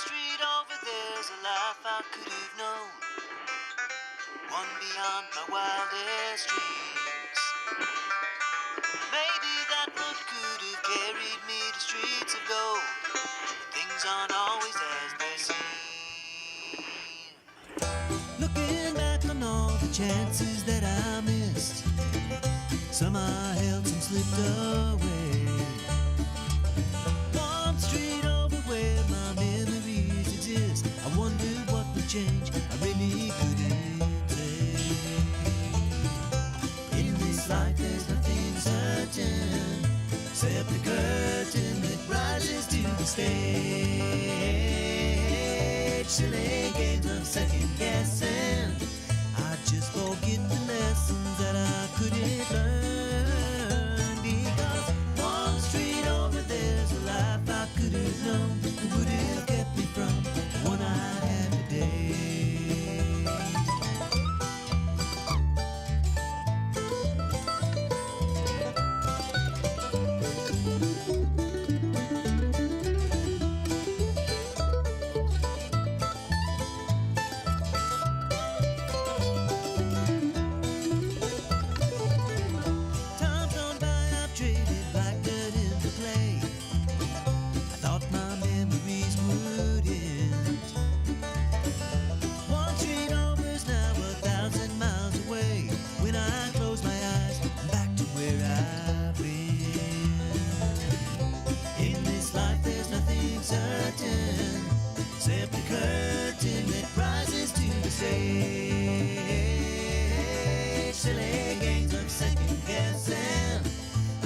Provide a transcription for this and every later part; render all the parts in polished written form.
street over there's a life I could have known, one beyond my wildest dreams. Maybe that road could have carried me to streets of gold, but things aren't always as they seem. Looking back on all the chances that I missed, some I held, some slipped away. One street over where my memories exist, I wonder what would change, I really couldn't say. In this life there's nothing certain, except the curtain that rises to the stage. Silly games of second guessing, I just forget the lessons that I couldn't learn. Because one street over there's a life I could have known, that would have kept me from the one I had today. Times gone by, I've traded like dirt into clay. I thought my memories would end. One street over's now 1,000 miles away. When I close my eyes, I'm back to where I've been. In this life there's nothing certain, except the curtain that rises to the stage. Silly games of second guessing,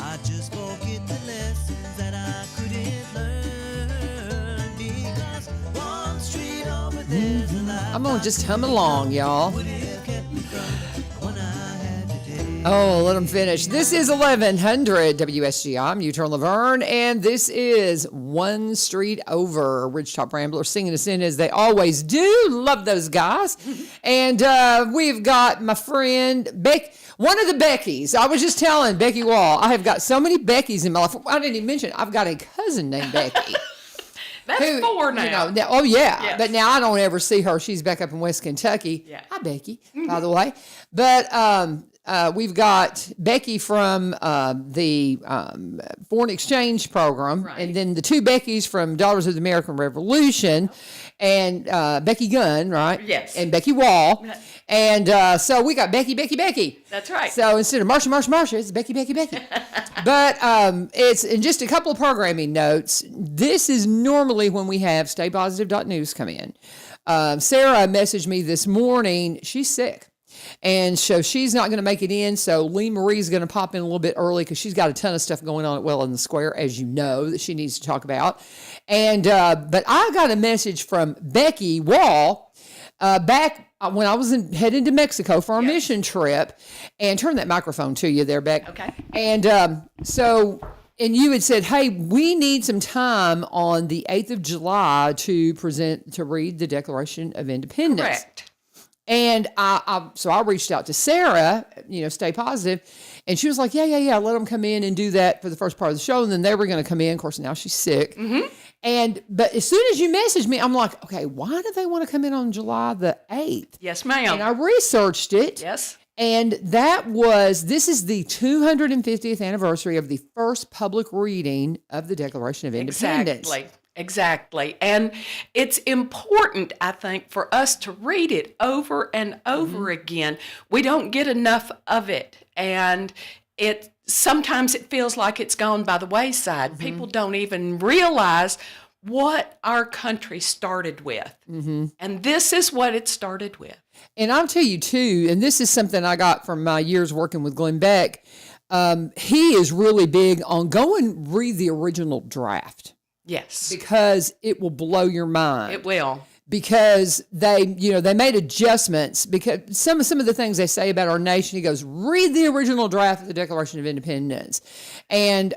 I just forget the lessons that I couldn't learn. Because one street over there's a life I'm gonna just hum along, y'all. would have kept me from the one I had today. Oh, let them finish. This is 1100 WSGI. I'm U-Turn LaVern, and this is One Street Over. Ridgetop Ramblers singing us in as they always do. Love those guys. And we've got my friend Beck, one of the Beckys. I was just telling Becky Wall, I have got so many Beckys in my life. I didn't even mention, I've got a cousin named Becky. That's four now. Oh, yeah. Yes. But now I don't ever see her. She's back up in West Kentucky. Yeah. Hi, Becky, by the way. But we've got Becky from the foreign exchange program, Right. and then the two Beckys from Daughters of the American Revolution, and Becky Gunn, right? Yes. And Becky Wall. And so we got Becky. That's right. So instead of Marsha, it's Becky. But it's in just a couple of programming notes. This is normally when we have staypositive.news come in. Sarah messaged me this morning. She's sick. And so she's not going to make it in. So Lee Marie's going to pop in a little bit early because she's got a ton of stuff going on at Well in the Square, as you know, that she needs to talk about. And but I got a message from Becky Wall back when I was headed to Mexico for our mission trip. And turn that microphone to you there, Beck. Okay. And and you had said, hey, we need some time on the 8th of July to read the Declaration of Independence. Correct. And so I reached out to Sarah, Stay Positive, and she was like, yeah, let them come in and do that for the first part of the show. And then they were going to come in. Of course, now she's sick. Mm-hmm. But as soon as you messaged me, I'm like, okay, why do they want to come in on July the 8th? Yes, ma'am. And I researched it. Yes. And this is the 250th anniversary of the first public reading of the Declaration of Independence. Exactly. And it's important, I think, for us to read it over and over again. We don't get enough of it. And sometimes it feels like it's gone by the wayside. People don't even realize what our country started with. And this is what it started with. And I'll tell you, too, and this is something I got from my years working with Glenn Beck, he is really big on go and read the original draft. Yes. Because it will blow your mind. It will. Because they made adjustments because some of the things they say about our nation, he goes, read the original draft of the Declaration of Independence. And,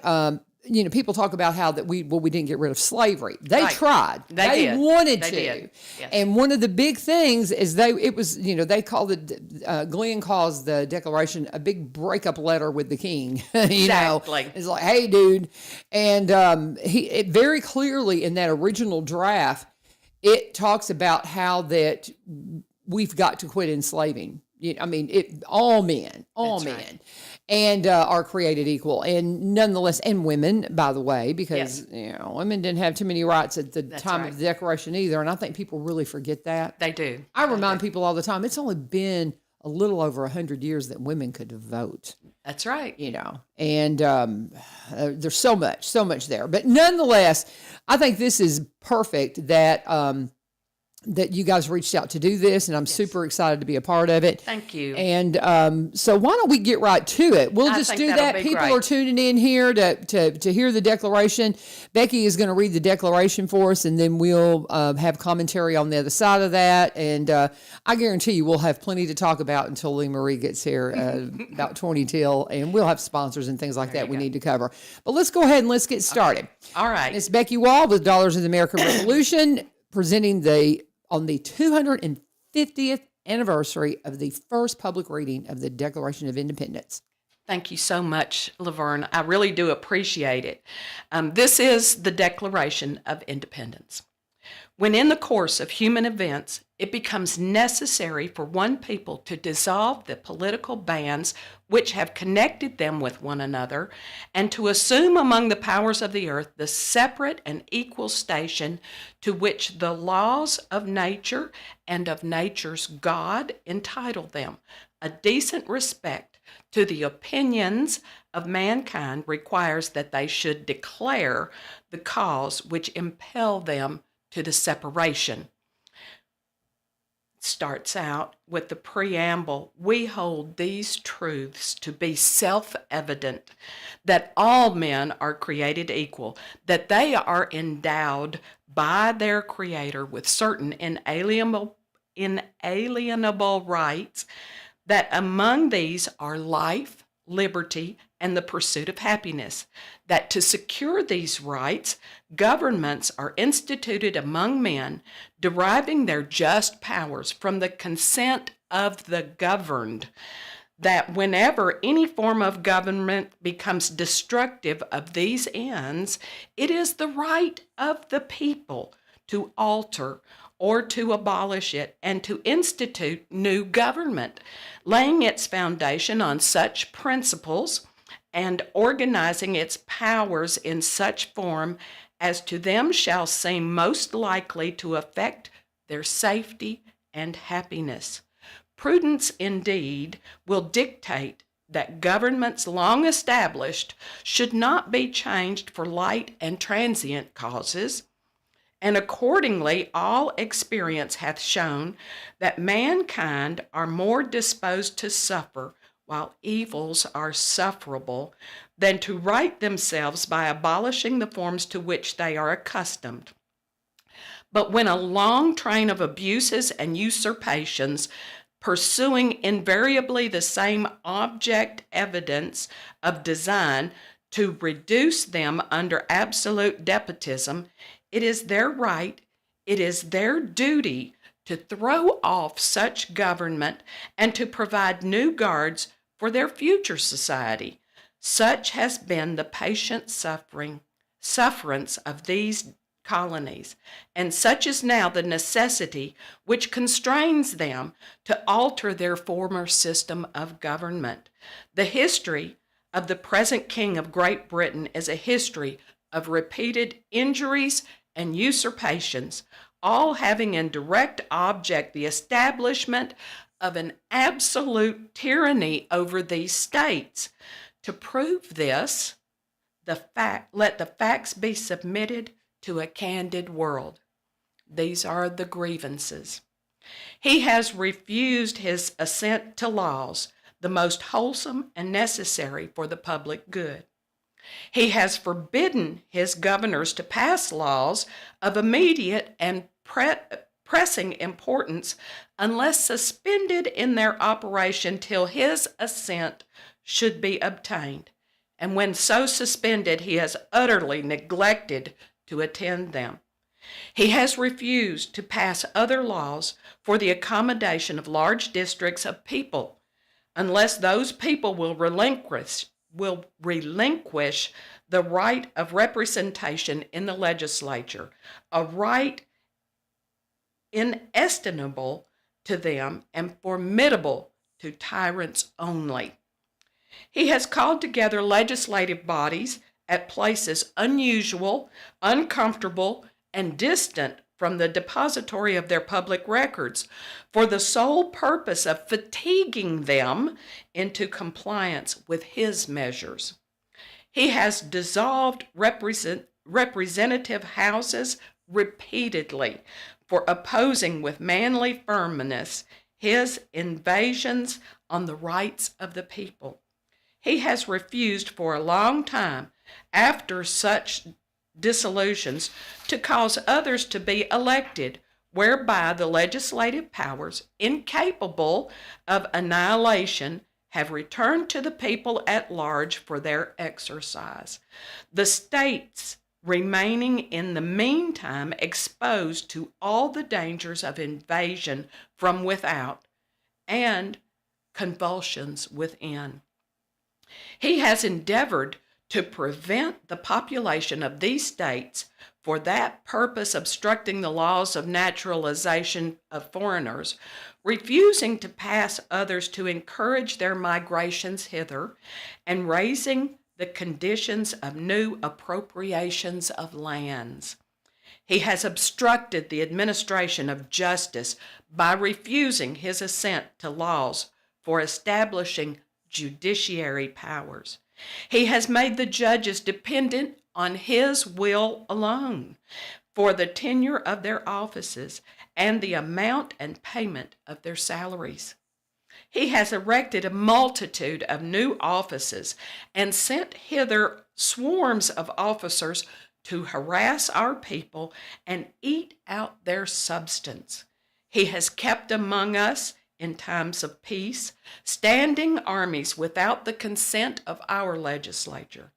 people talk about how that we didn't get rid of slavery. They tried. They wanted to. Did. Yes. And one of the big things is they call Glenn calls the Declaration a big breakup letter with the king. Exactly. It's like, hey, dude. And it very clearly in that original draft, it talks about how that we've got to quit enslaving. I mean, all men, That's right. and are created equal, and nonetheless, and women, by the way, because women didn't have too many rights at the time right. of the Declaration either, and I think people really forget that. They do. I remind people all the time, it's only been a little over 100 years that women could vote. That's right. And there's so much there. But nonetheless, I think this is perfect that that you guys reached out to do this, and I'm super excited to be a part of it. Thank you. And so why don't we get right to it? We'll just do that. People are tuning in here to hear the declaration. Becky is going to read the declaration for us, and then we'll have commentary on the other side of that. And I guarantee you we'll have plenty to talk about until Lee Marie gets here, about 20 till, and we'll have sponsors and things like that we need to cover. But let's go ahead and let's get started. Okay. All right. It's Becky Wall with Dollars of the American Revolution, presenting on the 250th anniversary of the first public reading of the Declaration of Independence. Thank you so much, LaVern. I really do appreciate it. This is the Declaration of Independence. When in the course of human events, it becomes necessary for one people to dissolve the political bands which have connected them with one another, and to assume among the powers of the earth the separate and equal station to which the laws of nature and of nature's God entitle them, a decent respect to the opinions of mankind requires that they should declare the cause which impel them to the separation. Starts out with the preamble, we hold these truths to be self-evident, that all men are created equal, that they are endowed by their Creator with certain inalienable rights, that among these are life, liberty, and the pursuit of happiness, that to secure these rights, governments are instituted among men, deriving their just powers from the consent of the governed, that whenever any form of government becomes destructive of these ends, it is the right of the people to alter or to abolish it and to institute new government, laying its foundation on such principles and organizing its powers in such form as to them shall seem most likely to affect their safety and happiness. Prudence, indeed, will dictate that governments long established should not be changed for light and transient causes, and accordingly all experience hath shown that mankind are more disposed to suffer while evils are sufferable than to right themselves by abolishing the forms to which they are accustomed. But when a long train of abuses and usurpations, pursuing invariably the same object evidence of design to reduce them under absolute despotism, it is their right, it is their duty to throw off such government and to provide new guards for their future society. Such has been the patient sufferance of these colonies, and such is now the necessity which constrains them to alter their former system of government. The history of the present King of Great Britain is a history of repeated injuries and usurpations, all having in direct object the establishment of an absolute tyranny over these states. To prove this, let the facts be submitted to a candid world. These are the grievances. He has refused his assent to laws, the most wholesome and necessary for the public good. He has forbidden his governors to pass laws of immediate and pressing importance unless suspended in their operation till his assent should be obtained. And when so suspended, he has utterly neglected to attend them. He has refused to pass other laws for the accommodation of large districts of people, unless those people will relinquish the right of representation in the legislature, a right inestimable to them and formidable to tyrants only. He has called together legislative bodies at places unusual, uncomfortable, and distant from the depository of their public records for the sole purpose of fatiguing them into compliance with his measures. He has dissolved representative houses repeatedly for opposing with manly firmness his invasions on the rights of the people. He has refused for a long time, after such dissolutions, to cause others to be elected, whereby the legislative powers, incapable of annihilation, have returned to the people at large for their exercise. The states remaining in the meantime exposed to all the dangers of invasion from without and convulsions within. He has endeavored to prevent the population of these states, for that purpose obstructing the laws of naturalization of foreigners, refusing to pass others to encourage their migrations hither, and raising the conditions of new appropriations of lands. He has obstructed the administration of justice by refusing his assent to laws for establishing judiciary powers. He has made the judges dependent on his will alone for the tenure of their offices and the amount and payment of their salaries. He has erected a multitude of new offices and sent hither swarms of officers to harass our people and eat out their substance. He has kept among us, in times of peace, standing armies without the consent of our legislature.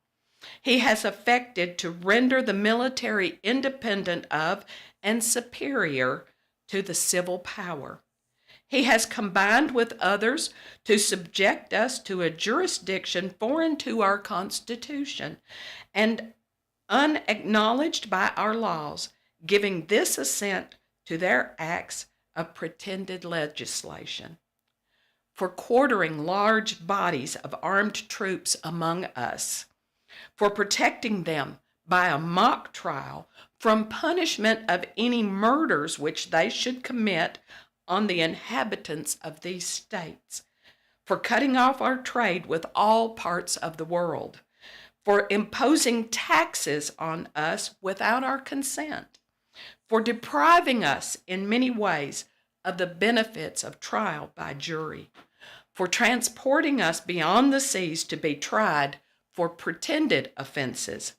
He has affected to render the military independent of and superior to the civil power. He has combined with others to subject us to a jurisdiction foreign to our Constitution and unacknowledged by our laws, giving this assent to their acts of pretended legislation, for quartering large bodies of armed troops among us, for protecting them by a mock trial from punishment of any murders which they should commit on the inhabitants of these states, for cutting off our trade with all parts of the world, for imposing taxes on us without our consent, for depriving us in many ways of the benefits of trial by jury, for transporting us beyond the seas to be tried for pretended offenses,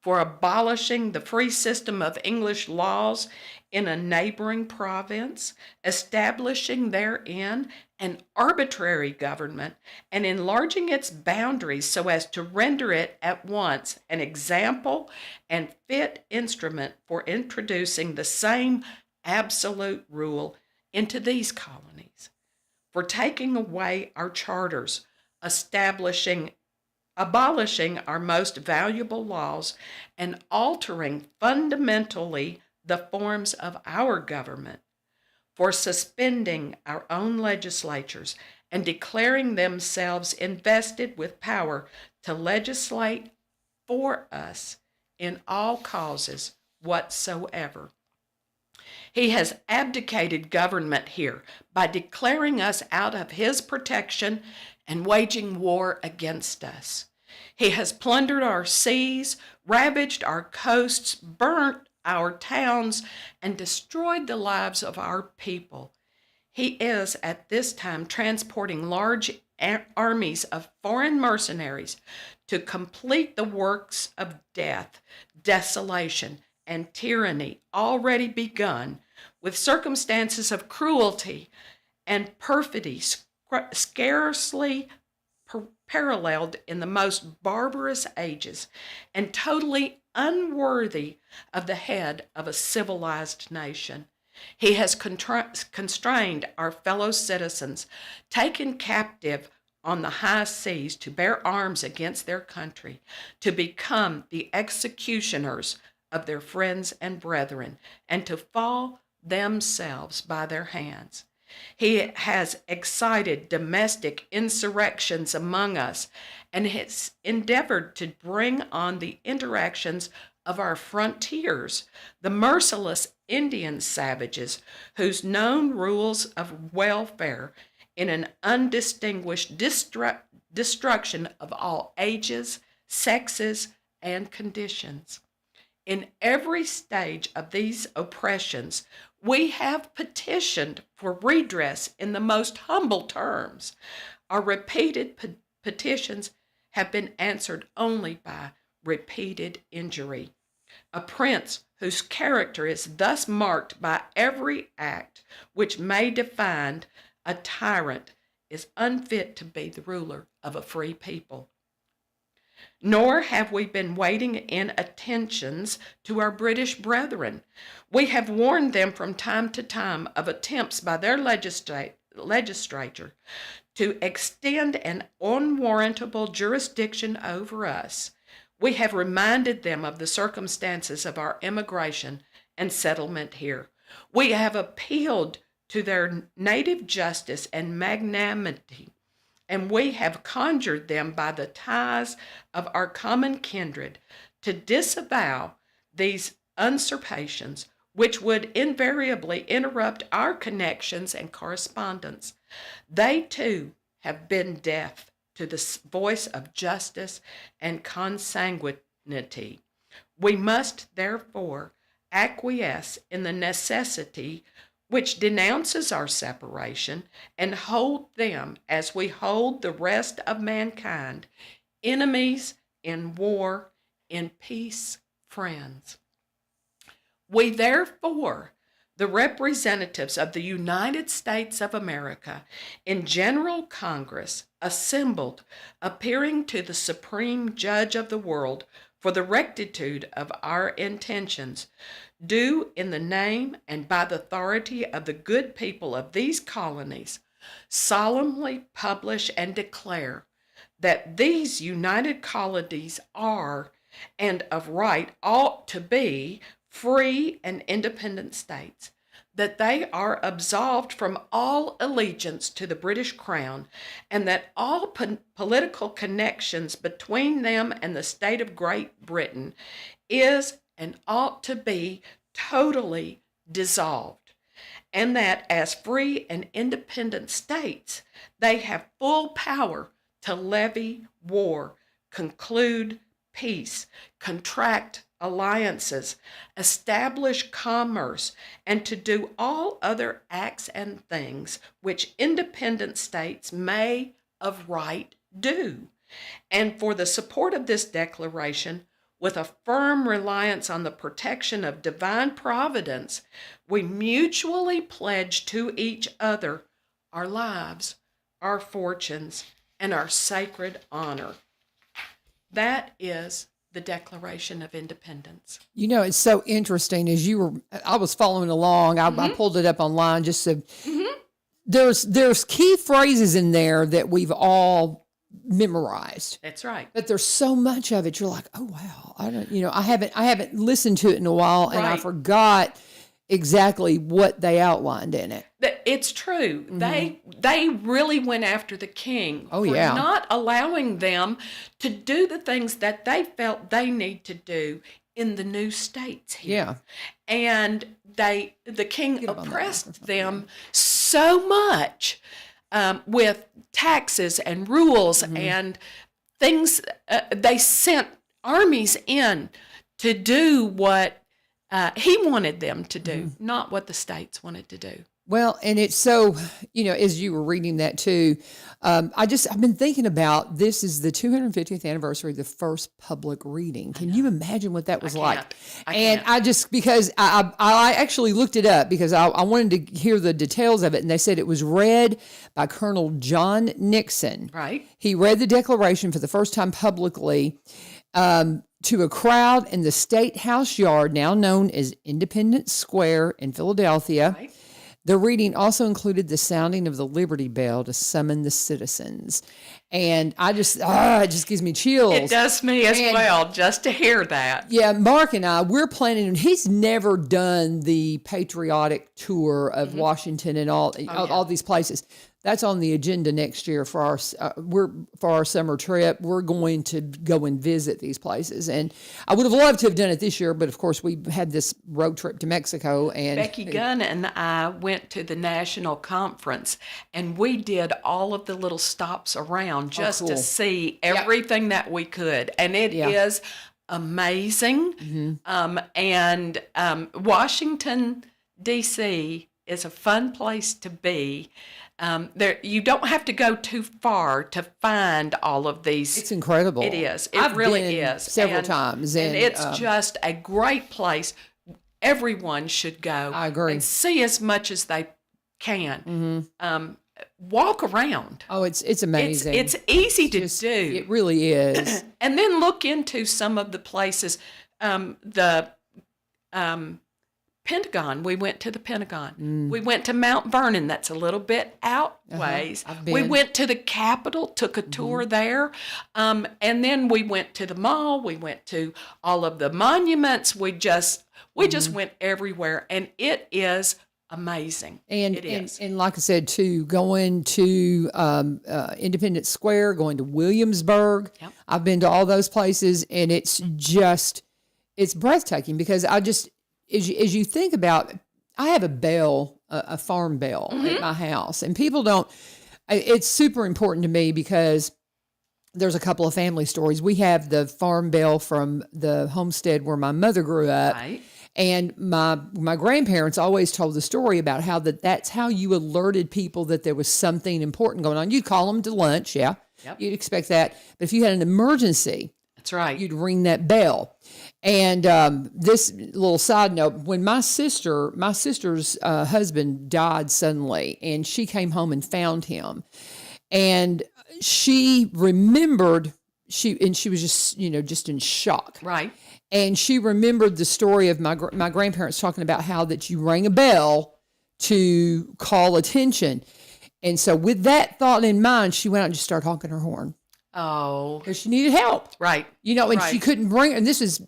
for abolishing the free system of English laws in a neighboring province, establishing therein an arbitrary government, and enlarging its boundaries so as to render it at once an example and fit instrument for introducing the same absolute rule into these colonies, for taking away our charters, abolishing our most valuable laws, and altering fundamentally the forms of our government, for suspending our own legislatures and declaring themselves invested with power to legislate for us in all causes whatsoever. He has abdicated government here by declaring us out of his protection and waging war against us. He has plundered our seas, ravaged our coasts, burnt our towns, and destroyed the lives of our people. He is at this time transporting large armies of foreign mercenaries to complete the works of death, desolation, and tyranny already begun, with circumstances of cruelty and perfidy scarcely paralleled in the most barbarous ages, and totally unworthy of the head of a civilized nation. He has constrained our fellow citizens, taken captive on the high seas to bear arms against their country, to become the executioners of their friends and brethren, and to fall themselves by their hands. He has excited domestic insurrections among us and has endeavored to bring on the interactions of our frontiers the merciless Indian savages whose known rules of welfare in an undistinguished destruction of all ages, sexes, and conditions. In every stage of these oppressions, we have petitioned for redress in the most humble terms. Our repeated petitions have been answered only by repeated injury. A prince whose character is thus marked by every act which may define a tyrant is unfit to be the ruler of a free people. Nor have we been waiting in attentions to our British brethren. We have warned them from time to time of attempts by their legislature to extend an unwarrantable jurisdiction over us. We have reminded them of the circumstances of our immigration and settlement here. We have appealed to their native justice and magnanimity, and we have conjured them by the ties of our common kindred to disavow these usurpations, which would invariably interrupt our connections and correspondence. They too have been deaf to the voice of justice and consanguinity. We must therefore acquiesce in the necessity which denounces our separation and hold them as we hold the rest of mankind, enemies in war, in peace, friends. We therefore, the representatives of the United States of America in General Congress, assembled, appearing to the Supreme Judge of the world for the rectitude of our intentions, do in the name and by the authority of the good people of these colonies solemnly publish and declare that these united colonies are, and of right ought to be, free and independent states, that they are absolved from all allegiance to the British Crown, and that all political connections between them and the state of Great Britain is and ought to be totally dissolved, and that as free and independent states, they have full power to levy war, conclude peace, contract alliances, establish commerce, and to do all other acts and things which independent states may of right do. And for the support of this declaration, with a firm reliance on the protection of divine providence, we mutually pledge to each other our lives, our fortunes, and our sacred honor. That is the Declaration of Independence. You know, it's so interesting I was following along. I pulled it up online just so there's key phrases in there that we've all memorized. That's right. But there's so much of it. You're like, oh wow, I haven't listened to it in a while, and I forgot exactly what they outlined in it. It's true. They really went after the king for yeah. not allowing them to do the things that they felt they need to do in the new states here. Yeah. And the king oppressed them so much with taxes and rules and things. They sent armies in to do what he wanted them to do, not what the states wanted to do. Well, and it's so, as you were reading that too, I've been thinking about, this is the 250th anniversary of the first public reading. Can you imagine what that was like? Because I actually looked it up because I wanted to hear the details of it. And they said it was read by Colonel John Nixon. Right. He read the Declaration for the first time publicly to a crowd in the State House yard, now known as Independence Square in Philadelphia. Right. The reading also included the sounding of the Liberty Bell to summon the citizens. And I just, it just gives me chills. It does me as well, just to hear that. Yeah, Mark and I, we're planning, and he's never done the patriotic tour of Washington and all these places. That's on the agenda next year for our summer trip. We're going to go and visit these places, and I would have loved to have done it this year, but of course we had this road trip to Mexico. And Becky Gunn and I went to the national conference, and we did all of the little stops around just to see everything that we could, and it is amazing. And Washington D.C. is a fun place to be. There, you don't have to go too far to find all of these. It's incredible. It is. I've really been is. several times, and it's just a great place. Everyone should go. I agree. And see as much as they can. Walk around. Oh, it's amazing. It's easy to do. It really is. And then look into some of the places. The Pentagon. We went to the Pentagon. We went to Mount Vernon. That's a little bit out ways. We went to the Capitol, took a tour there. And then we went to the mall. We went to all of the monuments. We just went everywhere. And it is amazing. And it is. And like I said, too, going to Independence Square, going to Williamsburg. Yep. I've been to all those places, and it's breathtaking because as you think about, I have a bell, a farm bell at my house, and people don't, it's super important to me because there's a couple of family stories. We have the farm bell from the homestead where my mother grew up. Right. And my grandparents always told the story about how that's how you alerted people that there was something important going on. You'd call them to lunch, Yep. You'd expect that. But if you had an emergency, that's right, you'd ring that bell. And this little side note, when my sister's husband died suddenly, and she came home and found him, and she remembered, she was just in shock. Right. And she remembered the story of my grandparents talking about how that you rang a bell to call attention. And so with that thought in mind, she went out and just started honking her horn. Oh. Because she needed help. Right. And she couldn't bring, and this is,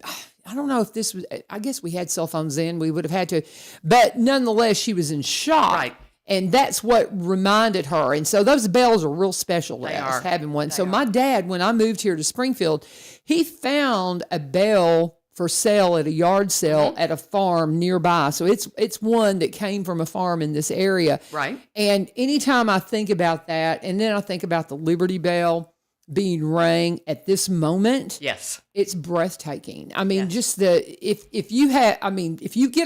I don't know if this was, I guess we had cell phones then, we would have had to, but nonetheless, she was in shock. Right. And that's what reminded her. And so those bells are real special to us, having one. So my dad, when I moved here to Springfield, he found a bell for sale at a yard sale at a farm nearby. So it's one that came from a farm in this area. Right. And anytime I think about that, and then I think about the Liberty Bell being rang at this moment, yes, it's breathtaking. I mean, just if you get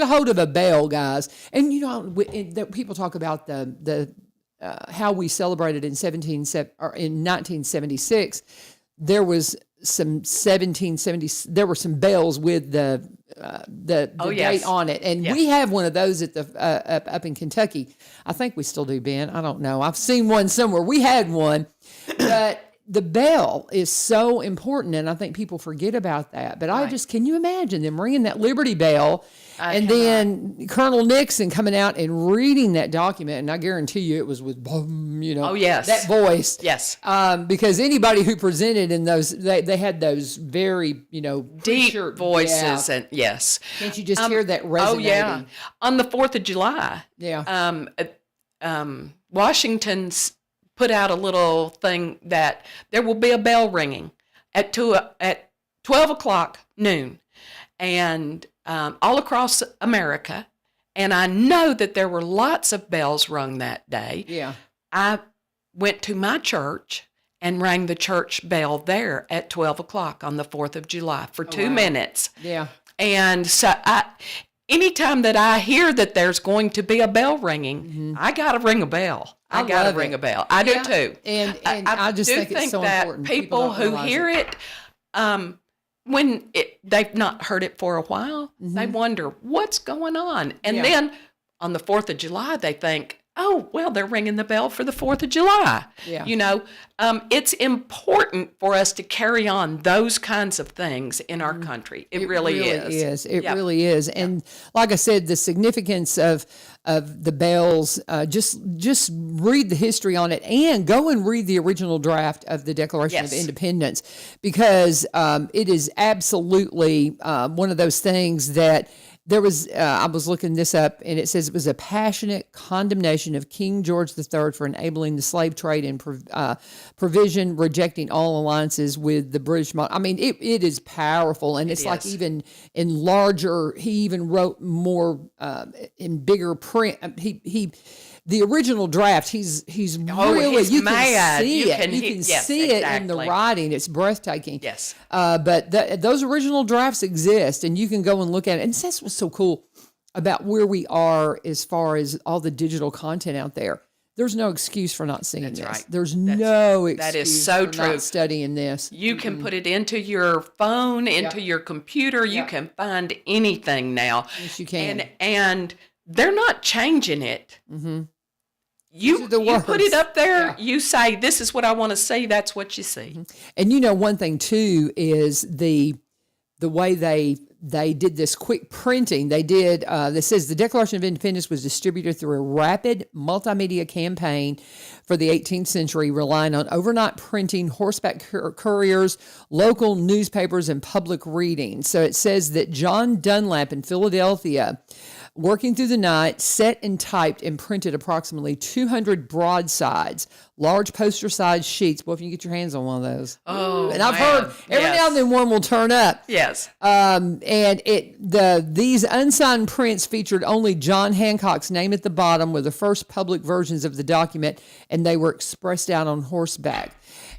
a hold of a bell, guys, and people talk about the how we celebrated in 1976. There was some 1770. There were some bells with the date on it, and we have one of those at the up in Kentucky. I think we still do, Ben. I don't know. I've seen one somewhere. We had one, but the bell is so important, and I think people forget about that. But can you imagine them ringing that Liberty Bell, then Colonel Nixon coming out and reading that document, and I guarantee you it was with, that voice. Yes. Because anybody who presented in those, they had those very, deep voices. And yes. Can't you just hear that resonating? Oh, yeah. On the 4th of July, Washington's put out a little thing that there will be a bell ringing at 12 o'clock noon, and all across America. And I know that there were lots of bells rung that day. Yeah. I went to my church and rang the church bell there at 12 o'clock on the 4th of July for 2 minutes. Yeah. And so anytime that I hear that there's going to be a bell ringing, I got to ring a bell. I got to ring a bell. I do too. And I just think it's so that important. People who hear it, when they've not heard it for a while, they wonder what's going on. And then on the 4th of July, they think, oh, well, they're ringing the bell for the 4th of July. Yeah. It's important for us to carry on those kinds of things in our country. It really is. It Yep. really is. And like I said, the significance of the bells, just read the history on it and go and read the original draft of the Declaration of Yes. Independence, because it is absolutely one of those things that there was, I was looking this up, and it says it was a passionate condemnation of King George III for enabling the slave trade and provision, rejecting all alliances with the British. I mean, it is powerful, and it's like is. even in larger. He even wrote more in bigger print. The original draft, he's really, he's you mad. can see You it. can You he- can yes, see it in the exactly. writing. It's breathtaking. Yes. But those original drafts exist, and you can go and look at it. And that's what's so cool about where we are as far as all the digital content out there. There's no excuse for not seeing this. right. There's no excuse that is so for true. not studying this. You can put it into your phone, into your computer. You can find anything now. Yes, you can. And they're not changing it. Mm-hmm. You are the put words. it up there. Yeah. You say, "This is what I want to see." That's what you see. And one thing too is the way they did this quick printing. They did. This says the Declaration of Independence was distributed through a rapid multimedia campaign for the 18th century, relying on overnight printing, horseback couriers, local newspapers, and public reading. So it says that John Dunlap in Philadelphia, working through the night, set and typed and printed approximately 200 broadsides, large poster-sized sheets. Well, if you can get your hands on one of those. Oh, And I've man. heard every now and then one will turn up. Yes. And these unsigned prints featured only John Hancock's name at the bottom, were the first public versions of the document, and they were expressed out on horseback.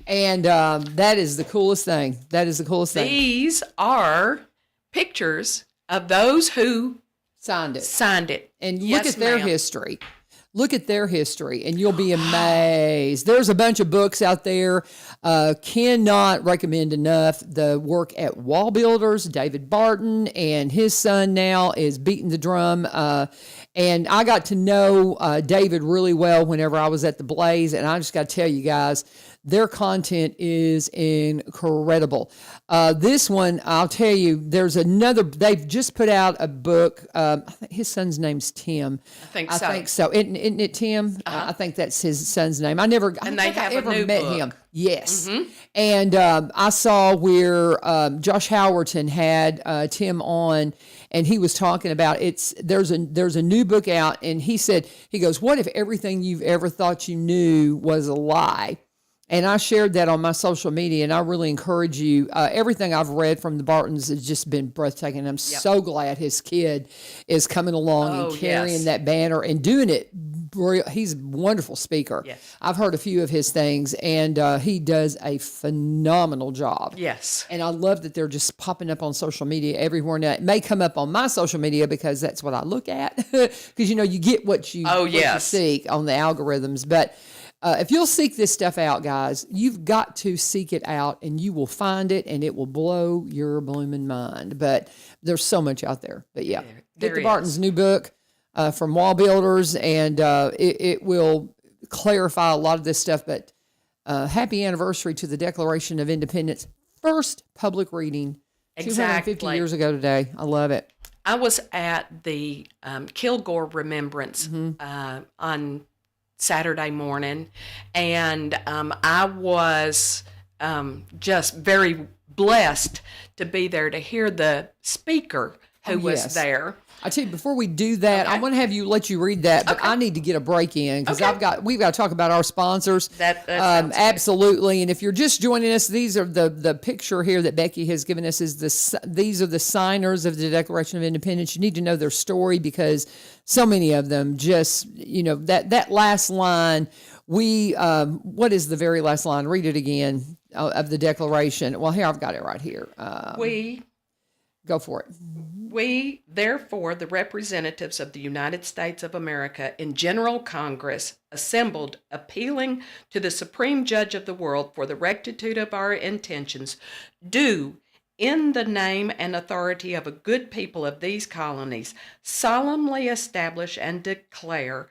And that is the coolest thing. That is the coolest thing. These are pictures of those who Signed it. signed it. And look Yes, at their ma'am. history. Look at their history, and you'll be amazed. There's a bunch of books out there. Cannot recommend enough the work at Wall Builders. David Barton and his son now is beating the drum. And I got to know David really well whenever I was at the Blaze, and I just got to tell you guys, their content is incredible. This one, I'll tell you, there's another, they've just put out a book. I think his son's name's Tim. I think I so. think so. Isn't it Tim? I think that's his son's name. I And don't they think have I a ever new met book. him. Yes. And I saw where Josh Howerton had Tim on, and he was talking about there's a new book out, and he goes, what if everything you've ever thought you knew was a lie? And I shared that on my social media, and I really encourage you. Everything I've read from the Bartons has just been breathtaking. I'm so glad his kid is coming along and carrying yes. that banner and doing it. He's a wonderful speaker. Yes. I've heard a few of his things, and he does a phenomenal job. Yes. And I love that they're just popping up on social media everywhere now. It may come up on my social media because that's what I look at. Because, you get what you, what you yes. seek on the algorithms. But if you'll seek this stuff out, guys, you've got to seek it out, and you will find it, and it will blow your blooming mind. But there's so much out there. But yeah, There Get the is. Barton's new book from Wall Builders, and it will clarify a lot of this stuff. But happy anniversary to the Declaration of Independence. First public reading 250 Exactly. years ago today. I love it. I was at the Kilgore Remembrance Mm-hmm. on Saturday morning, and I was just very blessed to be there to hear the speaker who was yes. there. I tell you, before we do that, I want to have you let you read that, but I need to get a break in because we've got to talk about our sponsors. That sounds good. Absolutely. And if you're just joining us, these are the picture here that Becky has given us these are the signers of the Declaration of Independence. You need to know their story because so many of them just, that last line, what is the very last line? Read it again of the Declaration. Well, here, I've got it right here. Go for it. We, therefore, the representatives of the United States of America in General Congress, assembled, appealing to the Supreme Judge of the world for the rectitude of our intentions, do, in the name and authority of a good people of these colonies, solemnly establish and declare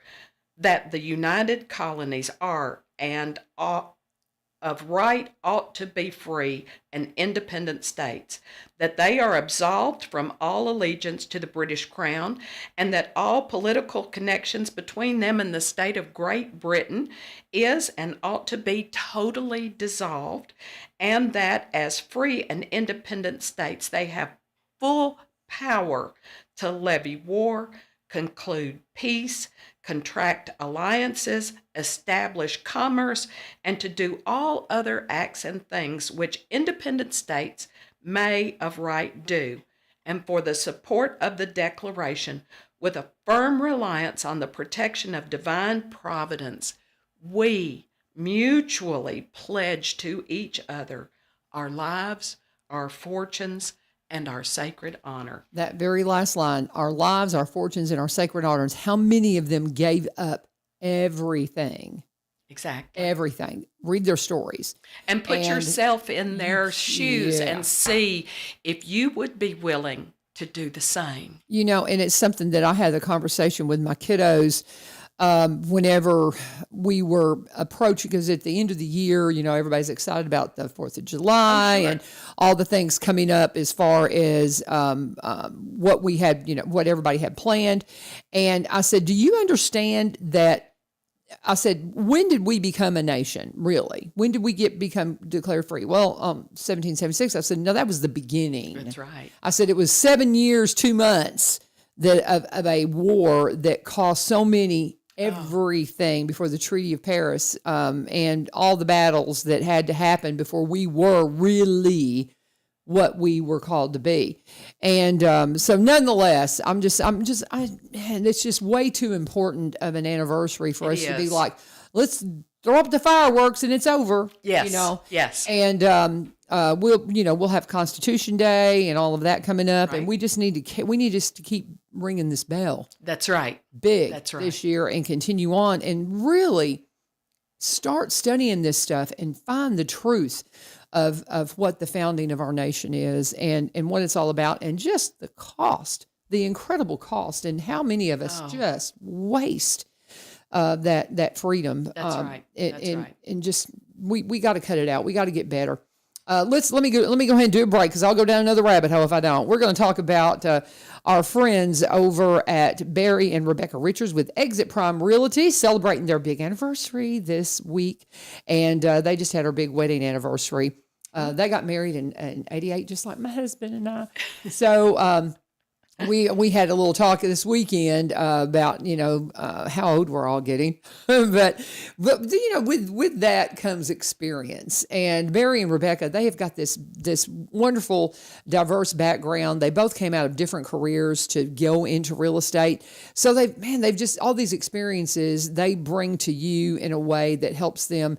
that the United Colonies are and of right ought to be free and independent states, that they are absolved from all allegiance to the British Crown, and that all political connections between them and the state of Great Britain is and ought to be totally dissolved, and that as free and independent states they have full power to levy war, conclude peace, contract alliances, establish commerce, and to do all other acts and things which independent states may of right do, and for the support of the Declaration, with a firm reliance on the protection of divine providence, we mutually pledge to each other our lives, our fortunes, and our sacred honor. That very last line, our lives, our fortunes, and our sacred honors. How many of them gave up everything? Exactly. Everything. Read their stories. And put yourself in their shoes and see if you would be willing to do the same. You know, and it's something that I had a conversation with my kiddos whenever we were approaching, because at the end of the year, you know, everybody's excited about the 4th of July and all the things coming up as far as what we had, you know, what everybody had planned. And I said, do you understand that? I said, when did we become a nation, really? When did we become declared free? Well, 1776. I said, no, that was the beginning. That's right. I said, it was 7 years, 2 months of a war that cost so many everything before the Treaty of Paris, and all the battles that had to happen before we were really what we were called to be. And so nonetheless, it's just way too important of an anniversary for us to be like, let's throw up the fireworks and it's over. Yes. You know? Yes. And we'll have Constitution Day and all of that coming up, right. And we need just to keep ringing this bell. That's right. Big. That's right. This year, and continue on and really start studying this stuff and find the truth of what the founding of our nation is and what it's all about, and just the cost, the incredible cost, and how many of us just waste that freedom. That's right. That's right. And just we got to cut it out. We got to get better. Let me go ahead and do a break, because I'll go down another rabbit hole if I don't. We're going to talk about our friends over at Barry and Rebecca Richards with Exit Prime Realty, celebrating their big anniversary this week, and they just had our big wedding anniversary. They got married in 88, just like my husband and I. So we had a little talk this weekend about, how old we're all getting, but with that comes experience. And Barry and Rebecca, they have got this wonderful, diverse background. They both came out of different careers to go into real estate. So they've just, all these experiences they bring to you in a way that helps them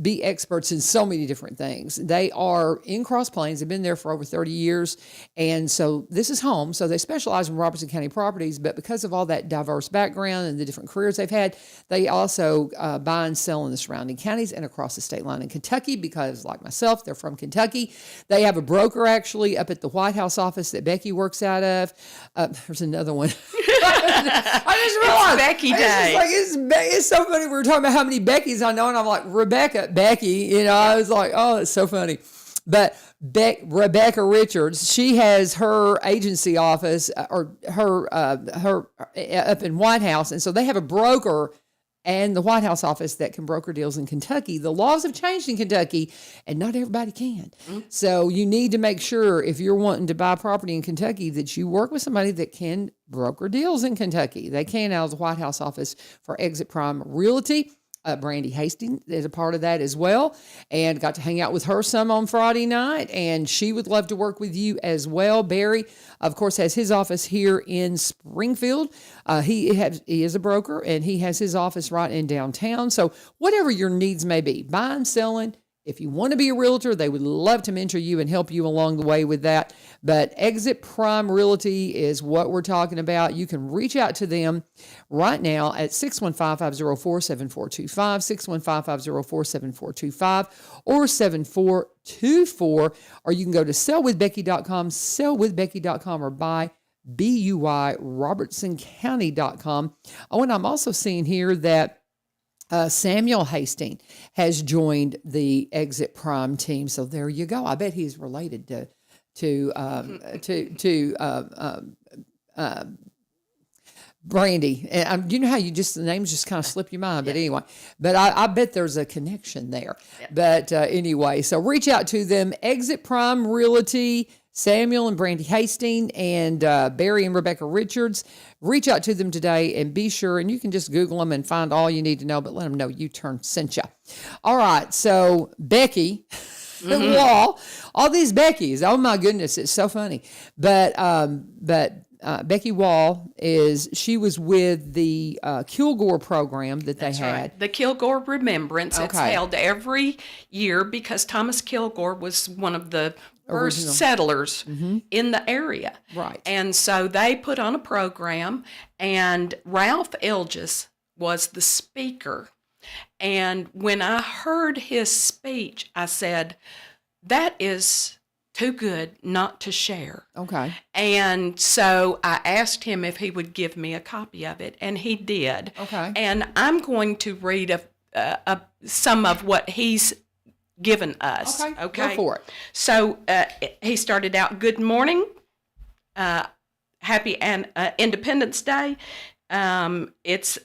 be experts in so many different things. They are in Cross Plains. They've been there for over 30 years. And so this is home. So they specialize in Robertson County properties, but because of all that diverse background and the different careers they've had, they also buy and sell in the surrounding counties and across the state line in Kentucky, because like myself, they're from Kentucky. They have a broker actually up at the White House office that Becky works out of. There's another one. I just realized. It's Becky Day. It's so funny. We were talking about how many Beckys I know, and I'm like, Becky, I was like, oh, it's so funny. But Rebecca Richards, she has her agency office or her up in White House. And so they have a broker and the White House office that can broker deals in Kentucky. The laws have changed in Kentucky, and not everybody can. Mm-hmm. So you need to make sure, if you're wanting to buy property in Kentucky, that you work with somebody that can broker deals in Kentucky. They can out of the White House office for Exit Prime Realty. Brandy Hastings is a part of that as well, and got to hang out with her some on Friday night, and she would love to work with you as well. Barry, of course, has his office here in Springfield. He is a broker, and he has his office right in downtown. So whatever your needs may be, buying, selling, if you want to be a realtor, they would love to mentor you and help you along the way with that. But Exit Prime Realty is what we're talking about. You can reach out to them right now at 615-504-7425, 615-504-7425, or 7424, or you can go to sellwithbecky.com, sellwithbecky.com, or BUYRobertsonCounty.com. Oh, and I'm also seeing here that Samuel Hastings has joined the Exit Prime team. So there you go. I bet he's related to Brandy. And you know how the names just kind of slip your mind. But anyway, but I bet there's a connection there. Yeah. But anyway, so reach out to them. Exit Prime Realty, Samuel and Brandy Hastings, and Barry and Rebecca Richards. Reach out to them today and be sure, and you can just Google them and find all you need to know, but let them know U-Turn sent you. All right, so Becky Wall, all these Beckys, oh my goodness, it's so funny. But Becky Wall she was with the Kilgore program that they had. Right. The Kilgore Remembrance. Okay. It's held every year because Thomas Kilgore was one of the first settlers in the area. Right. And so they put on a program, and Ralph Elgis was the speaker. And when I heard his speech, I said, that is too good not to share. Okay. And so I asked him if he would give me a copy of it, and he did. Okay. And I'm going to read some of what he's given us. Okay. Go for it. So he started out, good morning, happy Independence Day. It's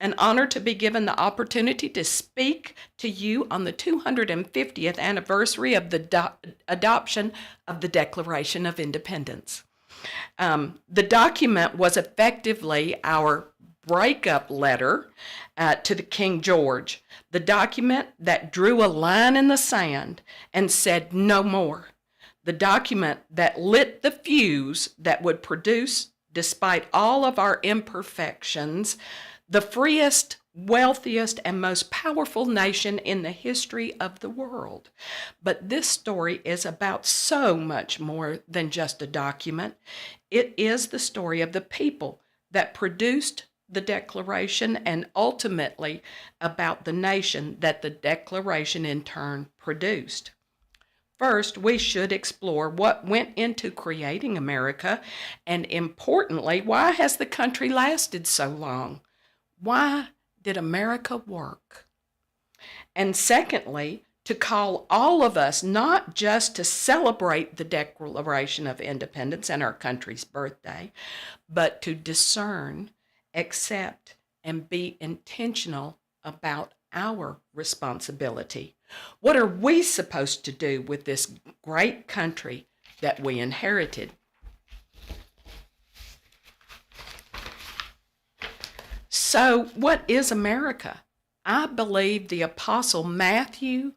an honor to be given the opportunity to speak to you on the 250th anniversary of the adoption of the Declaration of Independence. The document was effectively our breakup letter to the King George, the document that drew a line in the sand and said no more, the document that lit the fuse that would produce, despite all of our imperfections, the freest, wealthiest, and most powerful nation in the history of the world. But this story is about so much more than just a document. It is the story of the people that produced the Declaration and ultimately about the nation that the Declaration in turn produced. First, we should explore what went into creating America, and importantly, why has the country lasted so long? Why did America work? And secondly, to call all of us not just to celebrate the Declaration of Independence and our country's birthday, but to discern, accept, and be intentional about our responsibility. What are we supposed to do with this great country that we inherited? So, what is America? I believe the Apostle Matthew,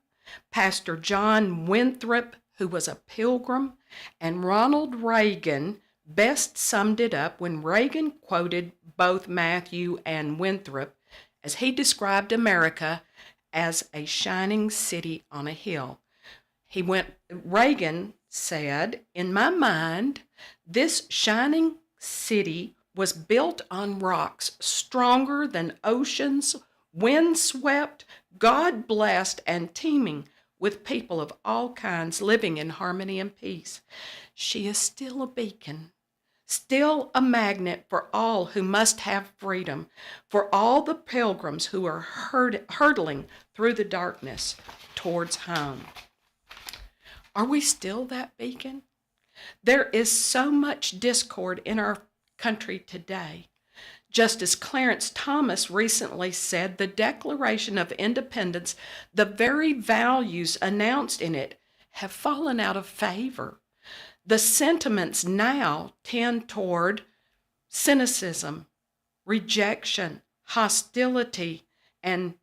Pastor John Winthrop, who was a pilgrim, and Ronald Reagan best summed it up when Reagan quoted both Matthew and Winthrop as he described America as a shining city on a hill. Reagan said, in my mind, this shining city was built on rocks stronger than oceans, windswept, God-blessed, and teeming with people of all kinds living in harmony and peace. She is still a beacon, still a magnet for all who must have freedom, for all the pilgrims who are hurtling through the darkness towards home. Are we still that beacon? There is so much discord in our country today. Justice Clarence Thomas recently said the Declaration of Independence, the very values announced in it, have fallen out of favor. The sentiments now tend toward cynicism, rejection, hostility, and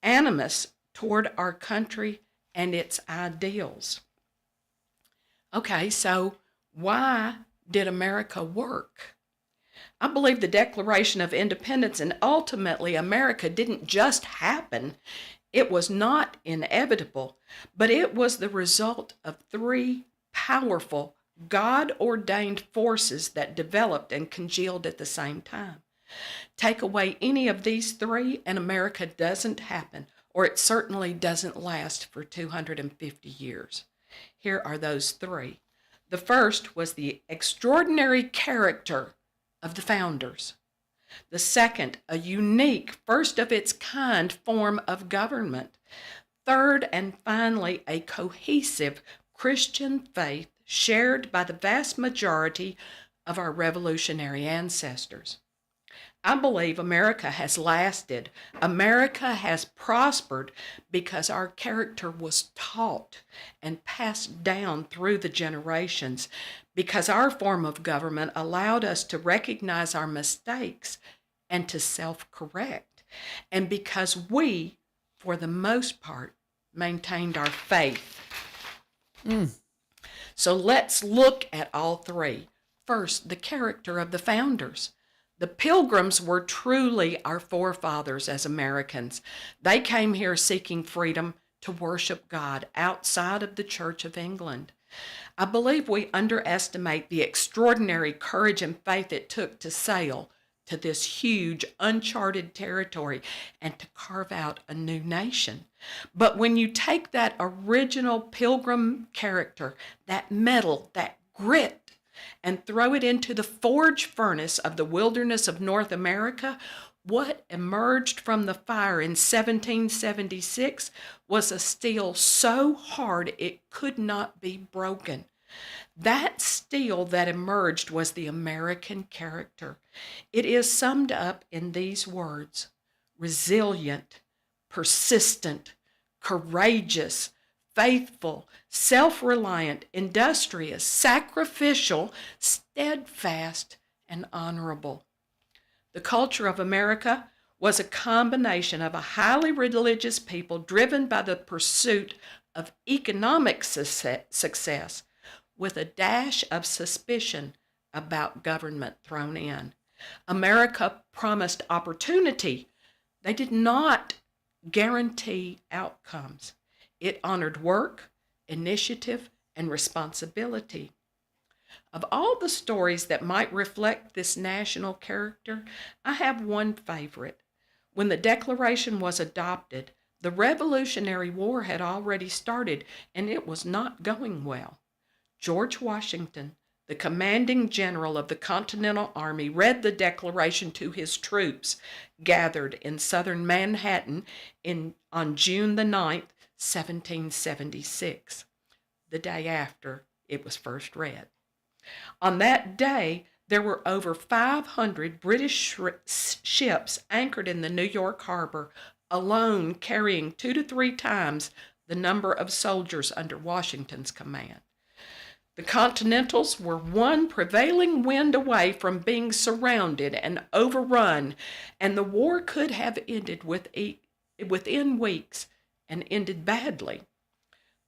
animus toward our country and its ideals. Okay, so why did America work? I believe the Declaration of Independence and ultimately America didn't just happen. It was not inevitable, but it was the result of three powerful, God-ordained forces that developed and congealed at the same time. Take away any of these three and America doesn't happen, or it certainly doesn't last for 250 years. Here are those three. The first was the extraordinary character of the founders. The second, a unique, first of its kind form of government. Third, and finally, a cohesive Christian faith shared by the vast majority of our revolutionary ancestors. I believe America has lasted. America has prospered because our character was taught and passed down through the generations, because our form of government allowed us to recognize our mistakes and to self-correct, and because we, for the most part, maintained our faith. So let's look at all three. First, the character of the founders. The Pilgrims were truly our forefathers as Americans. They came here seeking freedom to worship God outside of the Church of England. I believe we underestimate the extraordinary courage and faith it took to sail to this huge, uncharted territory and to carve out a new nation. But when you take that original Pilgrim character, that mettle, that grit, and throw it into the forge furnace of the wilderness of North America, what emerged from the fire in 1776 was a steel so hard it could not be broken. That steel that emerged was the American character. It is summed up in these words: resilient, persistent, courageous, faithful, self-reliant, industrious, sacrificial, steadfast, and honorable. The culture of America was a combination of a highly religious people driven by the pursuit of economic success with a dash of suspicion about government thrown in. America promised opportunity. They did not guarantee outcomes. It honored work, initiative, and responsibility. Of all the stories that might reflect this national character, I have one favorite. When the Declaration was adopted, the Revolutionary War had already started, and it was not going well. George Washington, the commanding general of the Continental Army, read the Declaration to his troops gathered in southern Manhattan on June the 9th, 1776, the day after it was first read. On that day, there were over 500 British ships anchored in the New York harbor, alone carrying 2 to 3 times the number of soldiers under Washington's command. The Continentals were one prevailing wind away from being surrounded and overrun, and the war could have ended within weeks and ended badly.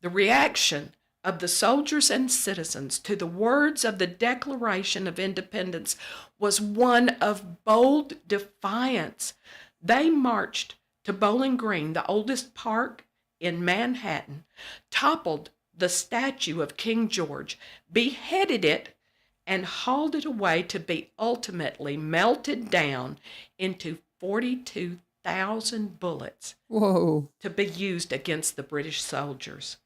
The reaction of the soldiers and citizens to the words of the Declaration of Independence was one of bold defiance. They marched to Bowling Green, the oldest park in Manhattan, toppled the statue of King George, beheaded it, and hauled it away to be ultimately melted down into 42,000 bullets. Whoa. To be used against the British soldiers.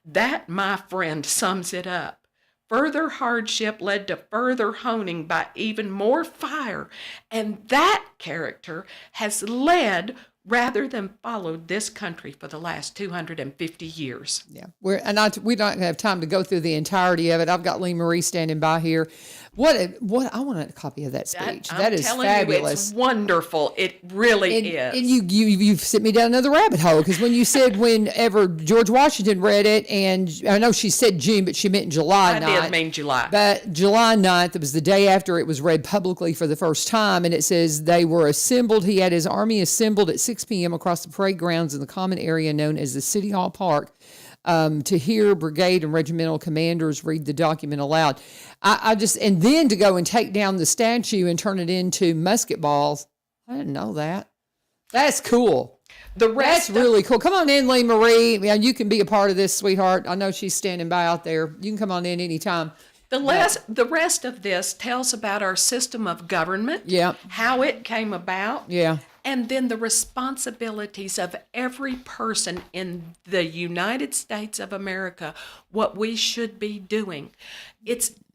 That, my friend, sums it up. Further hardship led to further honing by even more fire, and that character has led rather than followed this country for the last 250 years. Yeah, we don't have time to go through the entirety of it. I've got Lee Marie standing by here. What I want a copy of that speech. That is fabulous. You, it's wonderful. It really is. And you've sent me down another rabbit hole, because when you said whenever George Washington read it, and I know she said June, but she meant July 9th. I did mean July. But July 9th, it was the day after it was read publicly for the first time, and it says they were assembled. He had his army assembled at 6 p.m. across the parade grounds in the common area known as the City Hall Park, to hear brigade and regimental commanders read the document aloud. And then to go and take down the statue and turn it into musket balls. I didn't know that. That's cool. That's really cool. Come on in, Lee Marie. Yeah, you can be a part of this, sweetheart. I know she's standing by out there. You can come on in anytime. The rest of this tells about our system of government. Yeah. How it came about. Yeah. and then the responsibilities of every person in the United States of America, what we should be doing.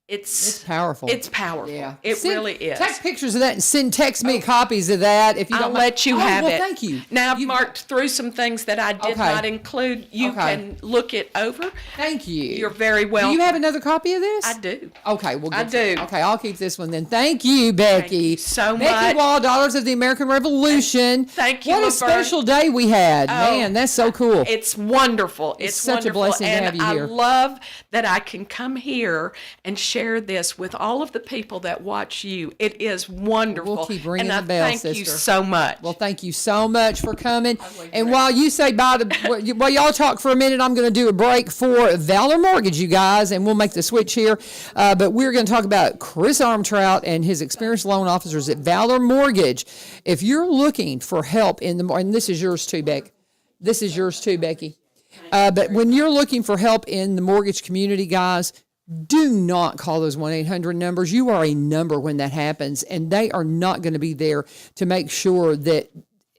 It's powerful. It's powerful. Yeah. It really is. Take pictures of that and text me copies of that if you I'll don't let you have it. Thank you. Now I've marked through some things that I did not include. You can look it over. Thank you. You're very welcome. Do you have another copy of this? I do. Okay, well, I do. Okay, I'll keep this one then. Thank you, Becky. Thank you so Becky much. Wall, Daughters of the American Revolution. Thank you, What a LaVern. special day we had. Man, that's so cool. It's wonderful. It's such a wonderful. blessing to and have you here. I love that I can come here and share this with all of the people that watch you. It is wonderful. We'll keep ringing and the bell, I thank you sister. so much. Well, thank you so much for coming. And while you say bye to, while y'all talk for a minute, I'm going to do a break for Valor Mortgage, you guys, and we'll make the switch here. But we're going to talk about Chris Armtrout and his experienced loan officers at Valor Mortgage. If you're looking for help in the, and this is yours too, Beck. This is yours too, Becky. But when you're looking for help in the mortgage community, guys, do not call those 1-800 numbers. You are a number when that happens, and they are not going to be there to make sure that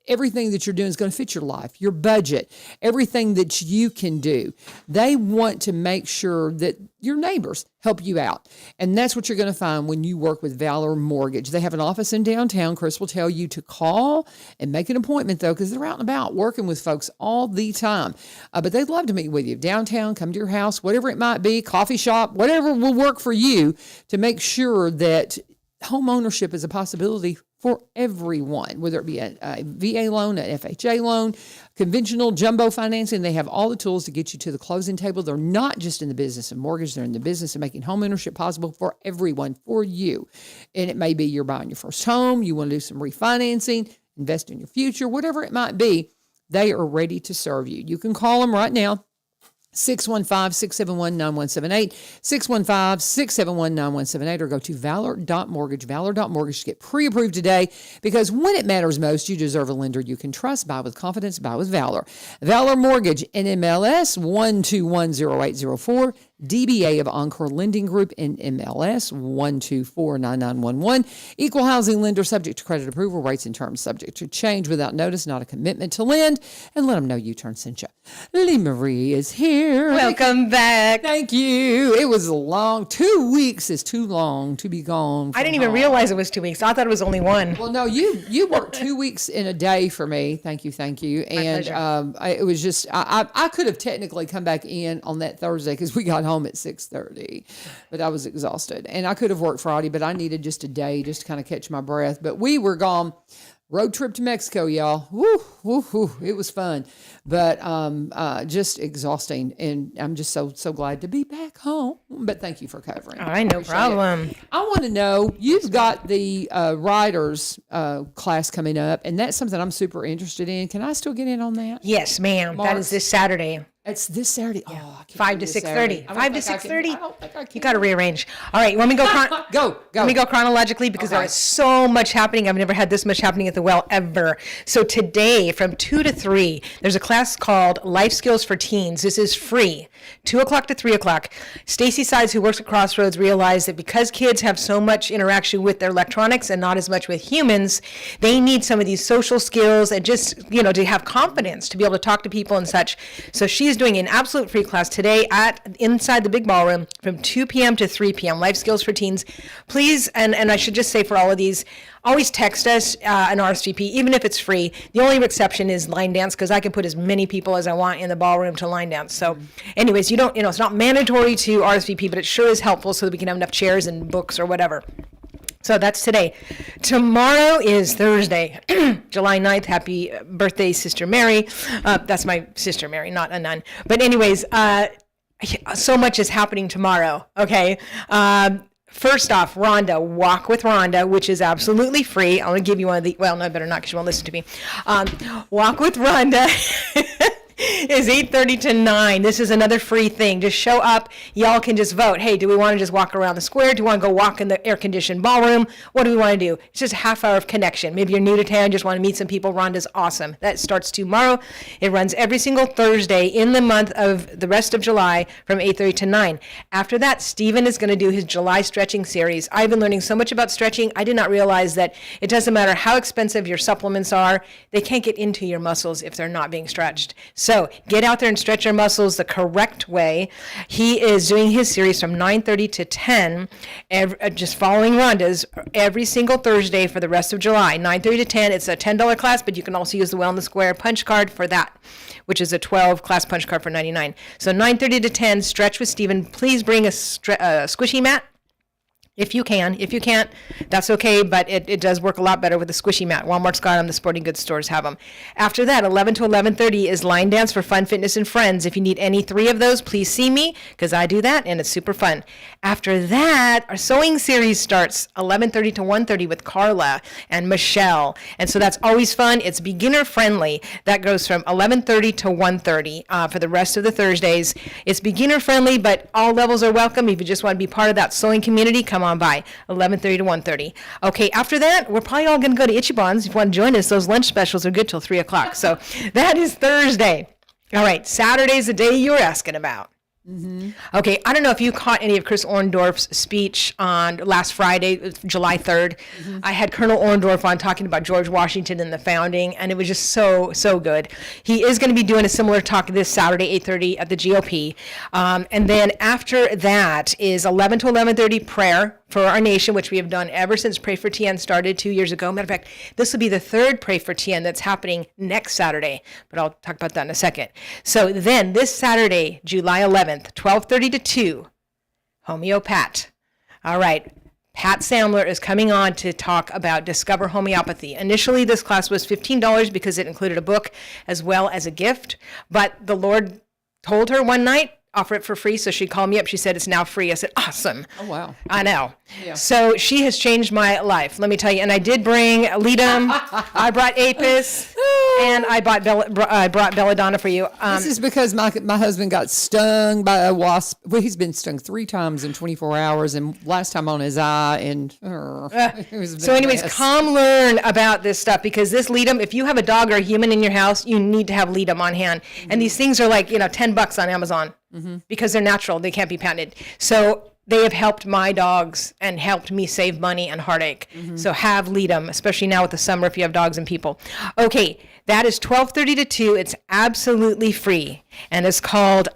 everything that you're doing is going to fit your life, your budget, everything that you can do. They want to make sure that your neighbors help you out. And that's what you're going to find when you work with Valor Mortgage. They have an office in downtown. Chris will tell you to call and make an appointment, though, because they're out and about working with folks all the time. But they'd love to meet with you downtown, come to your house, whatever it might be, coffee shop, whatever will work for you to make sure that home ownership is a possibility for everyone, whether it be a VA loan, an FHA loan, conventional jumbo financing. They have all the tools to get you to the closing table. They're not just in the business of mortgage. They're in the business of making home ownership possible for everyone, for you. And it may be you're buying your first home, you want to do some refinancing, invest in your future, whatever it might be, they are ready to serve you. You can call them right now. 615-671-9178, 615-671-9178, or go to valor.mortgage, valor.mortgage to get pre-approved today, because when it matters most, you deserve a lender you can trust. Buy with confidence, buy with Valor. Valor Mortgage, NMLS 1210804, DBA of Encore Lending Group, NMLS 1249911. Equal housing lender, subject to credit approval, rates and terms subject to change without notice, not a commitment to lend. And let them know U-Turn sent you. Lee Marie is here. Welcome back. Thank you. It was a long, 2 weeks is too long to be gone. I didn't even realize it was 2 weeks. I thought it was only one. Well, no, you worked 2 weeks in a day for me. Thank you. And it was just, I could have technically come back in on that Thursday because we got home at 6:30, but I was exhausted. And I could have worked Friday, but I needed just a day just to kind of catch my breath. But we were gone. Road trip to Mexico, y'all. Woo, woo, woo. It was fun, but just exhausting. And I'm just so glad to be back home. But thank you for covering. All right, no problem. I want to know, you've got the writers class coming up, and that's something I'm super interested in. Can I still get in on that? Yes, ma'am. That is this Saturday. It's this Saturday. Oh, I can't 5 do to this 6:30. Saturday. 5 to 6:30. I don't think I can. You got to rearrange. All right, let me go. Go. Let me go chronologically because there is so much happening. I've never had this much happening at the well ever. So today from 2 to 3, there's a class called Life Skills for Teens. This is free, 2 o'clock to 3 o'clock. Stacy Sides, who works at Crossroads, realized that because kids have so much interaction with their electronics and not as much with humans, they need some of these social skills and just, to have confidence to be able to talk to people and such. So she is doing an absolute free class today inside the big ballroom from 2 p.m. to 3 p.m. Life Skills for Teens. Please, and I should just say for all of these, always text us an RSVP, even if it's free. The only exception is line dance, because I can put as many people as I want in the ballroom to line dance. So anyways, it's not mandatory to RSVP, but it sure is helpful so that we can have enough chairs and books or whatever. So that's today. Tomorrow is Thursday, July 9th. Happy birthday, Sister Mary. That's my Sister Mary, not a nun. But anyways, so much is happening tomorrow, okay? First off, Rhonda, Walk with Rhonda, which is absolutely free. I'm going to give you one of the, well, no, I better not because you won't listen to me. Walk with Rhonda. is 8:30 to 9. This is another free thing. Just show up. Y'all can just vote. Hey, do we want to just walk around the square? Do we want to go walk in the air-conditioned ballroom? What do we want to do? It's just a half hour of connection. Maybe you're new to town, just want to meet some people. Rhonda's awesome. That starts tomorrow. It runs every single Thursday in the month of the rest of July from 8:30 to 9. After that, Stephen is going to do his July stretching series. I've been learning so much about stretching. I did not realize that it doesn't matter how expensive your supplements are. They can't get into your muscles if they're not being stretched. So get out there and stretch your muscles the correct way. He is doing his series from 9:30 to 10, just following Rhonda's every single Thursday for the rest of July. 9:30 to 10. It's a $10 class, but you can also use the Well in the Square punch card for that, which is a 12 class punch card for $99. So 9:30 to 10, stretch with Stephen. Please bring a squishy mat. If you can. If you can't, that's okay, but it does work a lot better with a squishy mat. Walmart's got them. The sporting goods stores have them. After that, 11 to 11:30 is line dance for fun, fitness, and friends. If you need any three of those, please see me, because I do that, and it's super fun. After that, our sewing series starts 11:30 to 1:30 with Carla and Michelle, and so that's always fun. It's beginner friendly. That goes from 11:30 to 1:30 for the rest of the Thursdays. It's beginner friendly, but all levels are welcome. If you just want to be part of that sewing community, come on by 11:30 to 1:30. Okay, after that, we're probably all going to go to Ichiban's. If you want to join us, those lunch specials are good till 3 o'clock. So that is Thursday. All right, Saturday's the day you were asking about. Mm-hmm. Okay, I don't know if you caught any of Chris Orndorff's speech on last Friday, July 3rd. Mm-hmm. I had Colonel Orndorff on talking about George Washington and the founding, and it was just so good. He is going to be doing a similar talk this Saturday, 8:30 at the GOP. And then after that is 11 to 11:30 prayer for our nation, which we have done ever since Pray for TN started 2 years ago. Matter of fact, this will be the third Pray for TN that's happening next Saturday, but I'll talk about that in a second. So then this Saturday, July 11th, 12:30 to 2, Homeopath. All right. Pat Samler is coming on to talk about Discover Homeopathy. Initially, this class was $15 because it included a book as well as a gift, but the Lord told her one night, offer it for free. So she called me up. She said, it's now free. I said, awesome. Oh, wow. I know. Yeah. So she has changed my life, let me tell you. And I did bring Lidum. I brought Apis. And I brought Belladonna for you. This is because my husband got stung by a wasp. Well, he's been stung 3 times in 24 hours, and last time on his eye. And it was a big so anyways, mess. come learn about this stuff, because this Lidum, if you have a dog or a human in your house, you need to have Lidum on hand. Mm-hmm. And these things are like, $10 on Amazon because they're natural. They can't be patented. So they have helped my dogs and helped me save money and heartache. Mm-hmm. So have Lidum, especially now with the summer if you have dogs and people. Okay, that is 12:30 to 2. It's absolutely free, and it's called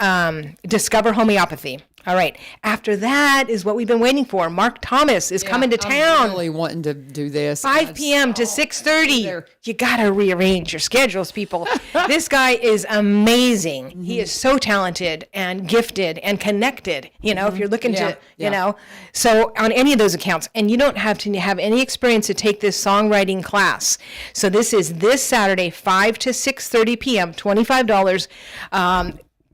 Discover Homeopathy. All right. After that is what we've been waiting for. Mark Thomas is coming to town. I'm really wanting to do this. 5 p.m. to 6:30. You got to rearrange your schedules, people. This guy is amazing. Mm-hmm. He is so talented and gifted and connected, if you're looking to, so on any of those accounts. And you don't have to have any experience to take this songwriting class. So this is this Saturday, 5 to 6:30 p.m., $25.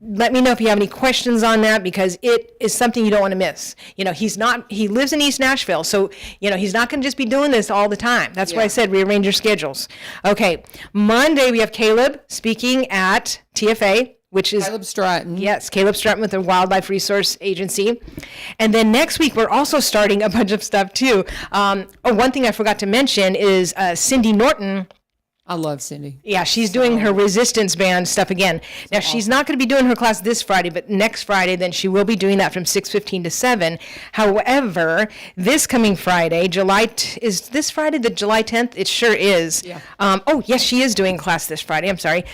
Let me know if you have any questions on that, because it is something you don't want to miss. He lives in East Nashville, so, he's not going to just be doing this all the time. That's why I said rearrange your schedules. Okay. Monday, we have Caleb speaking at TFA, which is Caleb Stratton. Yes, Caleb Stratton with the Wildlife Resource Agency. And then next week, we're also starting a bunch of stuff too. One thing I forgot to mention is Cindy Norton. I love Cindy. Yeah, she's doing her resistance band stuff again. Now, she's not going to be doing her class this Friday, but next Friday, then she will be doing that from 6:15 to 7. However, this coming Friday, is this Friday the July 10th? It sure is. Yeah. Yes, she is doing class this Friday. I'm sorry.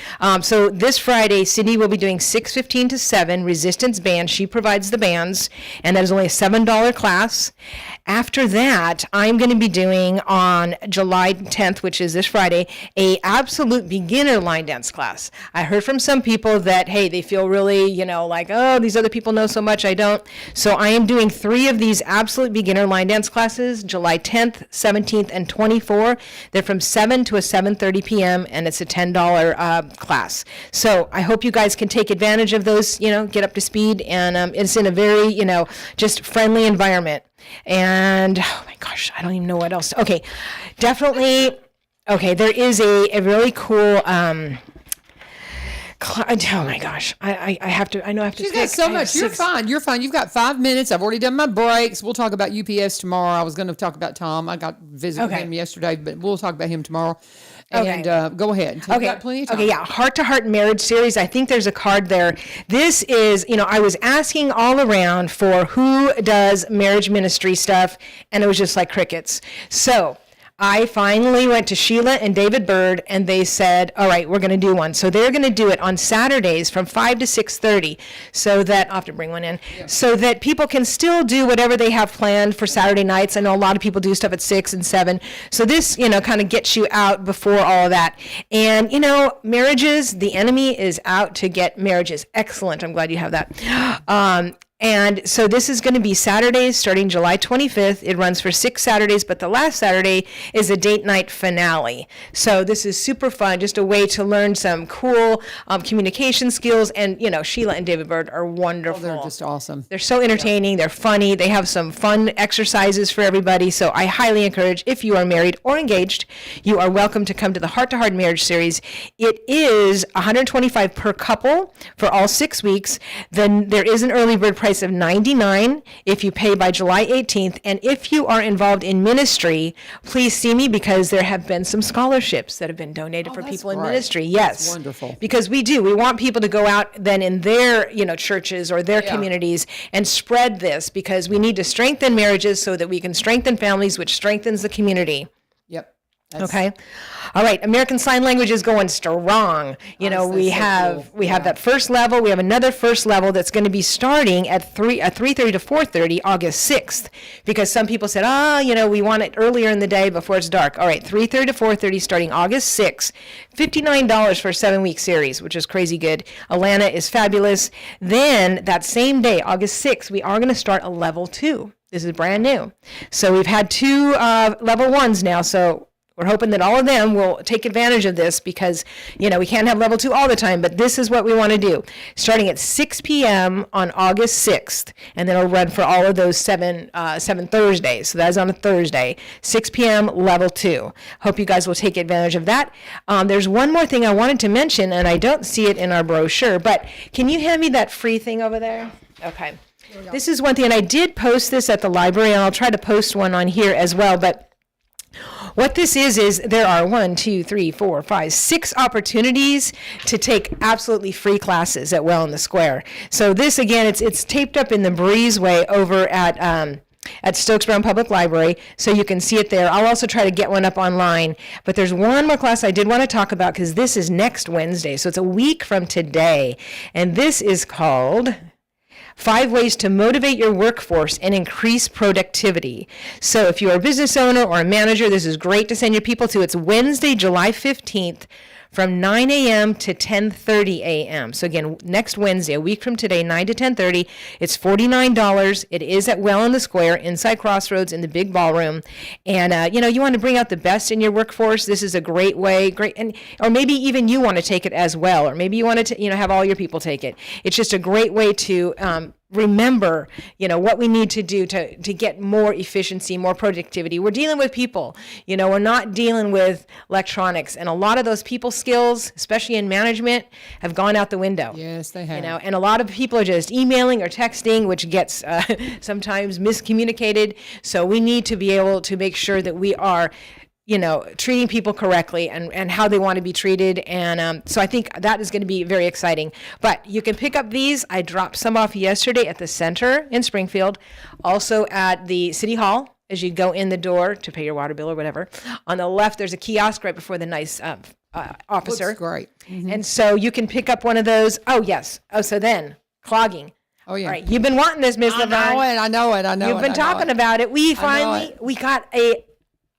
So this Friday, Cindy will be doing 6:15 to 7, resistance band. She provides the bands, and that is only a $7 class. After that, I'm going to be doing on July 10th, which is this Friday, a absolute beginner line dance class. I heard from some people that, hey, they feel really, like, oh, these other people know so much, I don't. So I am doing 3 of these absolute beginner line dance classes, July 10th, 17th, and 24th. They're from 7 to 7:30 p.m., and it's a $10 class. So I hope you guys can take advantage of those, get up to speed, and it's in a very, just friendly environment. And, oh my gosh, I don't even know what else. Okay, definitely. Okay, there is a really cool Oh my gosh. I have to, I know I have to She's pick. got so I have much. You're six. fine. You're fine. You've got 5 minutes. I've already done my breaks. We'll talk about UPS tomorrow. I was going to talk about Tom. I got visit with Okay. him yesterday, but we'll talk about him tomorrow. Okay. And go ahead. You've got plenty of time. Okay, yeah. Heart to Heart Marriage Series. I think there's a card there. This is, I was asking all around for who does marriage ministry stuff, and it was just like crickets. So I finally went to Sheila and David Bird, and they said, all right, we're going to do one. So they're going to do it on Saturdays from 5 to 6:30, so that I'll have to bring one in, so that people can still do whatever they have planned for Saturday nights. I know a lot of people do stuff at 6 and 7. So this, kind of gets you out before all of that. And, marriages, the enemy is out to get marriages. Excellent. I'm glad you have that. And so this is going to be Saturdays starting July 25th. It runs for 6 Saturdays, but the last Saturday is a date night finale. So this is super fun, just a way to learn some cool communication skills. And, Sheila and David Bird are wonderful. They're just awesome. They're so entertaining. They're funny. They have some fun exercises for everybody. So I highly encourage, if you are married or engaged, you are welcome to come to the Heart to Heart Marriage Series. It is $125 per couple for all 6 weeks. Then there is an early bird price of $99 if you pay by July 18th. And if you are involved in ministry, please see me, because there have been some scholarships that have been donated for that's people in great. ministry. Yes. That's wonderful. Because we want people to go out then in their, churches or their communities and spread this, because we need to strengthen marriages so that we can strengthen families, which strengthens the community. Yep. Okay. All right. American Sign Language is going strong. We have that first level. We have another first level that's going to be starting at 3:30 to 4:30, August 6th, because some people said, we want it earlier in the day before it's dark. All right. 3:30 to 4:30 starting August 6th. $59 for a 7-week series, which is crazy good. Alana is fabulous. Then that same day, August 6th, we are going to start a level 2. This is brand new. So we've had 2 level 1s now. So we're hoping that all of them will take advantage of this, because, we can't have level 2 all the time, but this is what we want to do. Starting at 6 p.m. on August 6th, and then it'll run for all of those 7 Thursdays. So that's on a Thursday, 6 p.m. level 2. Hope you guys will take advantage of that. There's one more thing I wanted to mention, and I don't see it in our brochure, but can you hand me that free thing over there? Okay. This is one thing, and I did post this at the library, and I'll try to post one on here as well, but what this is there are 6 opportunities to take absolutely free classes at Well in the Square. So this, again, it's taped up in the breezeway over at Stokes Brown Public Library, so you can see it there. I'll also try to get one up online. But there's one more class I did want to talk about, because this is next Wednesday, so it's a week from today. And this is called 5 Ways to Motivate Your Workforce and Increase Productivity. So if you're a business owner or a manager, this is great to send your people to. It's Wednesday, July 15th from 9 a.m. to 10:30 a.m. So again, next Wednesday, a week from today, 9 to 10:30. It's $49. It is at Well in the Square, inside Crossroads in the big ballroom. And, you want to bring out the best in your workforce. This is a great way, or maybe even you want to take it as well, or maybe you want to, have all your people take it. It's just a great way to remember, what we need to do to get more efficiency, more productivity. We're dealing with people, we're not dealing with electronics. And a lot of those people skills, especially in management, have gone out the window. Yes, they have. And a lot of people are just emailing or texting, which gets sometimes miscommunicated. So we need to be able to make sure that we are treating people correctly and how they want to be treated. And so I think that is going to be very exciting. But you can pick up these. I dropped some off yesterday at the center in Springfield, also at the City Hall as you go in the door to pay your water bill or whatever. On the left, there's a kiosk right before the nice officer. Looks great. Mm-hmm. And so you can pick up one of those. Oh, yes. Oh, so then clogging. Oh, yeah. All right. You've been wanting this, Ms. LaVern. I know it. You've been talking about it. We got a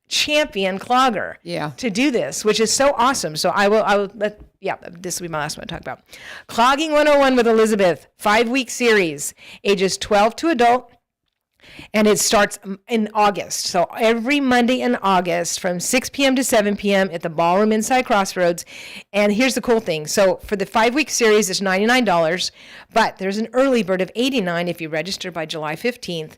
champion clogger to do this, which is so awesome. So I will this will be my last one to talk about. Clogging 101 with Elizabeth, 5-week series, ages 12 to adult. And it starts in August. So every Monday in August from 6 p.m. to 7 p.m. at the ballroom inside Crossroads. And here's the cool thing. So for the 5-week series, it's $99, but there's an early bird of $89 if you register by July 15th.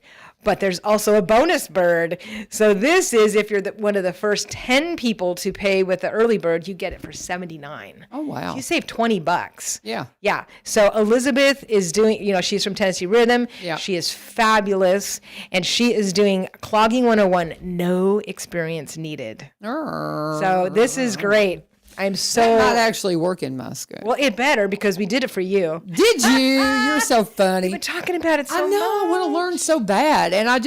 But there's also a bonus bird. So this is if you're one of the first 10 people to pay with the early bird, you get it for $79. Oh, wow. You save $20. Yeah. Yeah. So Elizabeth is doing, she's from Tennessee Rhythm. Yeah. She is fabulous. And she is doing Clogging 101, no experience needed. So this is great. I'm so not actually work in my school. well. It better because we did it for you. Did you? You're so funny. We're talking about it so I know. much. I want to learn so bad, and I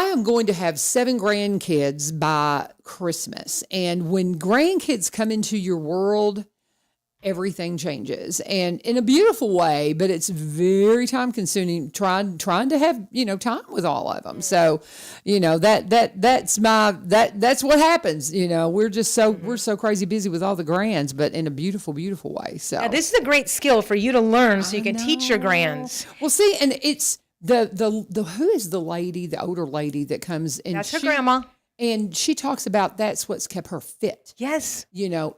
am going to have 7 grandkids by Christmas, and when grandkids come into your world, everything changes, and in a beautiful way. But it's very time consuming trying to have time with all of them. So, that's what happens. We're just so crazy busy with all the grands, but in a beautiful way. So Now, this is a great skill for you to learn, so you can teach your grands. well, see, and it's the who is the lady, the older lady that comes and That's her grandma. and she talks about that's what's kept her fit. Yes.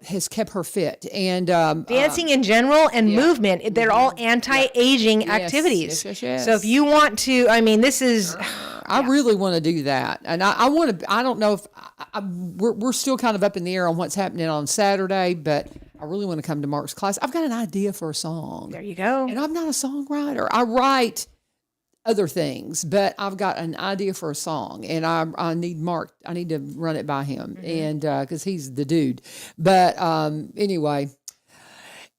Has kept her fit. And Dancing in general and movement, they're all anti-aging activities. Yes. So if you want to, this is... I really want to do that. And I want to, I don't know if, we're still kind of up in the air on what's happening on Saturday, but I really want to come to Mark's class. I've got an idea for a song. There you go. And I'm not a songwriter. I write other things, but I've got an idea for a song, and I need Mark. I need to run it by him, and because he's the dude. But anyway,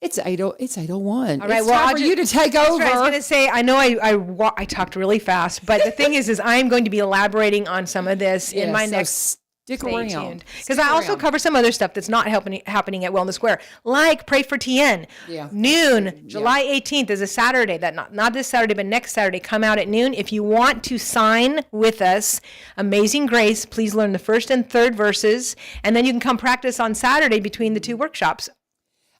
it's 8:01. All right, It's well, time for you to take over. Right, I was going to say, I know I talked really fast, but the thing is I'm going to be elaborating on some of this in my next. Stick Stay around. tuned. Because I also cover some other stuff that's not happening at Wellness Square, like Pray for TN. Yeah. Noon, July 18th is a Saturday. That not this Saturday, but next Saturday. Come out at noon. If you want to sign with us, Amazing Grace, please learn the first and third verses, and then you can come practice on Saturday between the 2 workshops.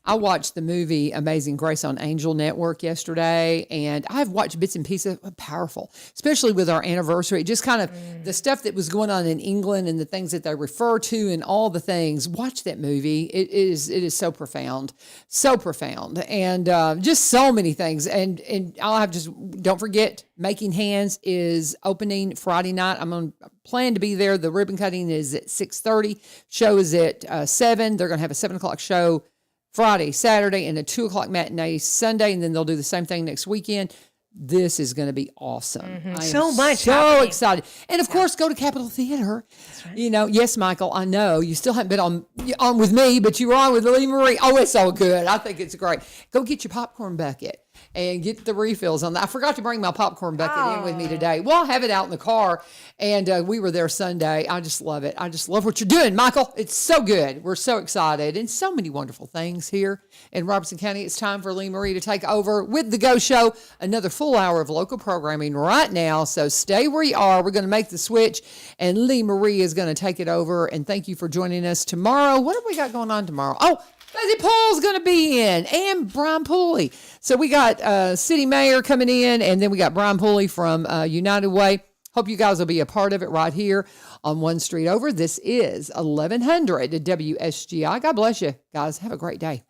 I watched the movie Amazing Grace on Angel Network yesterday, and I've watched bits and pieces. Powerful, especially with our anniversary. Just kind of the stuff that was going on in England and the things that they refer to and all the things. Watch that movie. It is so profound, and just so many things. And I'll have don't forget, Making Hands is opening Friday night. I'm on plan to be there. The ribbon cutting is at 6:30. Show is at 7. They're going to have a 7:00 show Friday, Saturday, and a 2:00 matinee Sunday, and then they'll do the same thing next weekend. This is going to be awesome. I am so excited. And of course, go to Capitol Theater. That's right. Yes, Michael, I know you still haven't been on with me, but you were on with Lee Marie. Oh, it's so good. I think it's great. Go get your popcorn bucket and get the refills on that. I forgot to bring my popcorn bucket in with me today. Well, I'll have it out in the car, and we were there Sunday. I just love it. I just love what you're doing, Michael. It's so good. We're so excited, and so many wonderful things here in Robertson County. It's time for Lee Marie to take over with the Go Show. Another full hour of local programming right now, so stay where you are. We're going to make the switch, and Lee Marie is going to take it over, and thank you for joining us tomorrow. What have we got going on tomorrow? Oh, Leslie Pool's going to be in, and Brian Pooley. So we got City Mayor coming in, and then we got Brian Pooley from United Way. Hope you guys will be a part of it right here on One Street Over. This is 1100 WSGI. God bless you, guys. Have a great day.